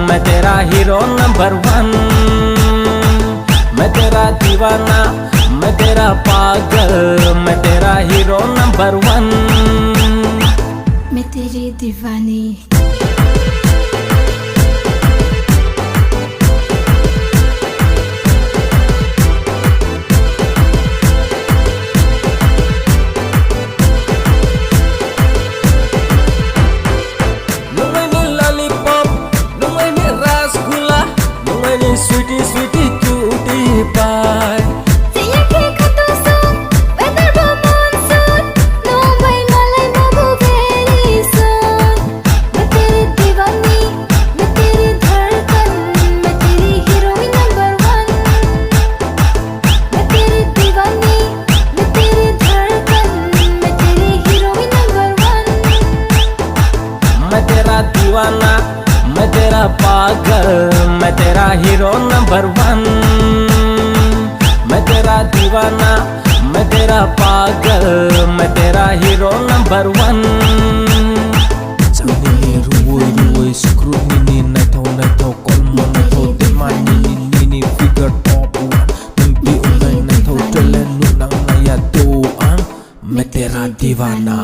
मैं तेरा hero number 1 मैं तेरा दीवाना मैं तेरा पागल मैं तेरा हीरो नंबर 1 मैं तेरी दीवानी Sweetie, sweetie, cutie pie. Saya kata song, weather ba monsoon. No way malay mabu very soon. मैं तेरी दीवानी, मैं तेरी धड़कन, मैं तेरी heroine number 1. मैं तेरी दीवानी, मैं तेरी धड़कन, मैं तेरी heroine number 1. मैं तेरा दीवाना मैं तेरा पागल मैं तेरा हीरो नंबर 1 मैं तेरा दीवाना मैं तेरा पागल मैं तेरा hero number 1 Nini ruwoy ruwoy screw nini naitaw kolmo naitaw demani nini figure top 1 Nungbi unay naitaw telen nunang nayado ang मैं तेरा दीवाना